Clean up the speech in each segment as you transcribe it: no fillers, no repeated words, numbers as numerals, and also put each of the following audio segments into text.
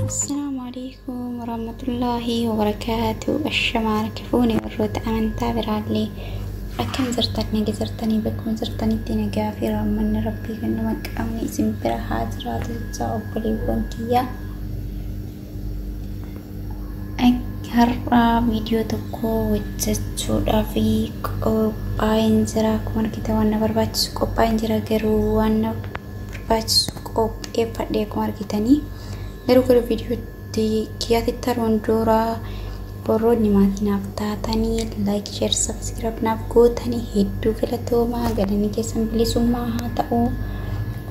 Assalamualaikum warahmatullahi wabarakatuh. Ashamaa kifuuni warroota amantaa biraallee akkam jirtanii bakka jirtanitti nagaa fi rahmanni rabbii kan nama qabne isin bira haa jiraatu jecha obboleewwan kiyya. Har'a viidiyoo tokko hojjechuudhaaf qophaa'een jira. Akkuma argitan waan na barbaachisu qophaa'een jira, garuu waan na barbaachisu qopheeffadhee akkuma argitanii. Garuu viidiyootti kiyyaatitti taruun dura warroonni maatii naaf taatanii like, share, subscribe naaf gootanii hedduu filatoomaa. Galanni keessan bilisummaa haa ta'u.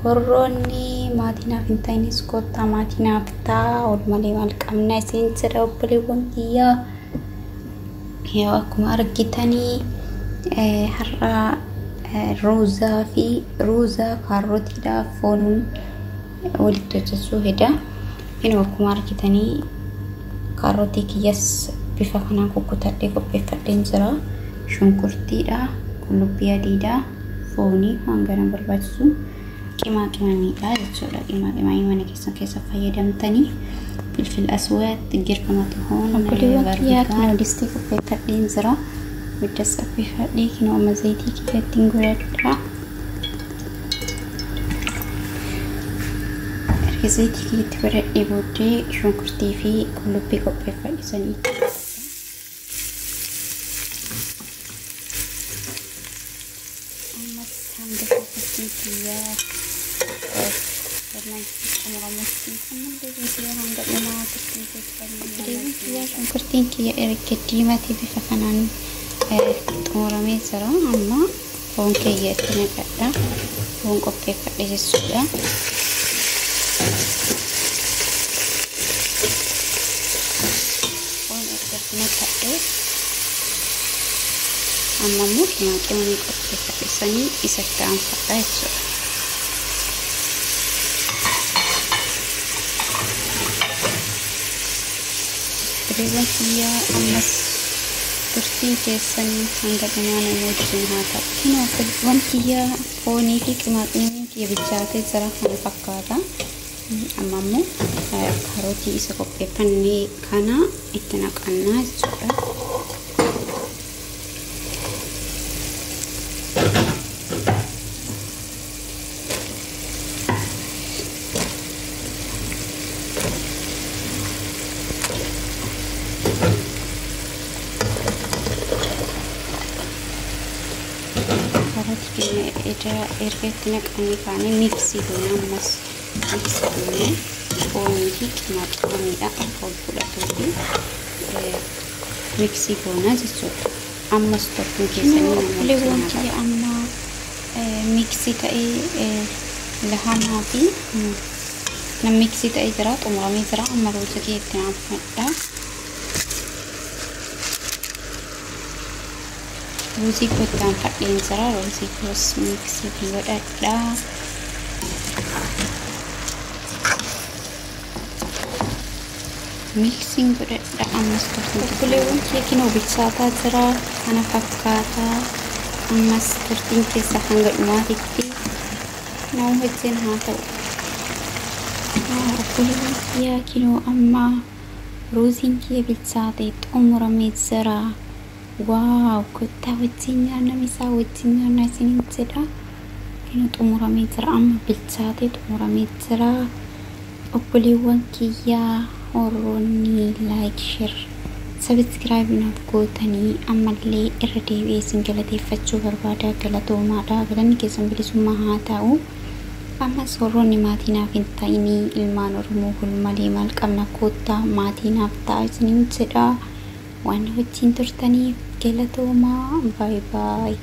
Warroonni maatii naaf hin ta'inis kottaa maatii naaf ta'a. Walumalee maal qabna isin jedha obboleewwan kiyyaa. Yoo akkuma argitanii har'a ruuzaa kaarootiidha foonuun walitti hojjechuu heda. Akkuma argitanii kaarootii kiyyas bifa kanaan kukkutadhee qopheeffadheen jira. Shunkurtiidha, qullubbii adiidha, foonii waan garan barbaachisu, qimamiidha jechuudha. Qimamii mana keessa fayyadamtanii filfil aswaad girfama tuhuun barbaada. Distii qopheeffadheen jira. Biddas qopheeffadhee kinooma zayitii kiyyattiin godhadha. Zayitii kiyyatti godhadhee booddee shunkurtii fi qullubbii qopheeffadhisanii ammas hanga shunkurtii kiyyaa shunkurtiin kiyya erga diimatee bifa kanaan xumuramee jira. Amma foon kiyya itti naqadha. Foon qopheeffadhe jechuudha. Amma immoo qimamii qopheeffadhisanii isatti aanfadha jechuudha. Obboleewwan kiyyaa ammas turtiin keessan hanga dhumaa nama wajjin haa ta'u. Obboleewwan kiyyaa foonii fi qimamiin kiyya bilchaatee jira kana fakkaata. Amma immoo kaarootii isa qopheeffannee kana itti naqannaa jechuudha. Erga itti naqanii kaanii miksii goona. Ammas miksii goone foonii fi qimamiidha akka ol fudhatuu fi miksii goona jechuudha. Ammas tokkoon keessanii obboleewwan kiyya amma miksii ta'ee lahamaa fi miksii ta'ee jira, xumuramee jira. Amma ruuza kiyya itti aanfadha. Ruuzii kottaan fadheen jira. Ruuzii kos miksii godhadha. Miksiin godhadha. Ammas obboleewwan kiyya kinoo bilchaataa jira kana fakkaata. Ammas turtiin keessa hanga dhumaatitti nama wajjin haa ta'u. Obboleewwan kiyya kinoo amma ruuziin kiyya bilchaatee xumuramee jira. Wow, kota wajjin nyaanna misaa wajjin nyaanna isiniin jedha. Kino xumuramee jira. Amma bilchaatee xumuramee jira. Obboleewwan kiyyaa warroonni like, share, subscribe naaf gootanii ammallee irra deebi'ee isin galateeffachuu barbaada. Galatoomaadha. Galanni keessan bilisummaa haa ta'u. Ammas warroonni maatii naaf hin ta'inii ilmaan Oromoo walumalee maal qabna kottaa maatii naaf ta'a isiniin jedha. Waan wajjin turtaniif galatoomaa. Bye bye.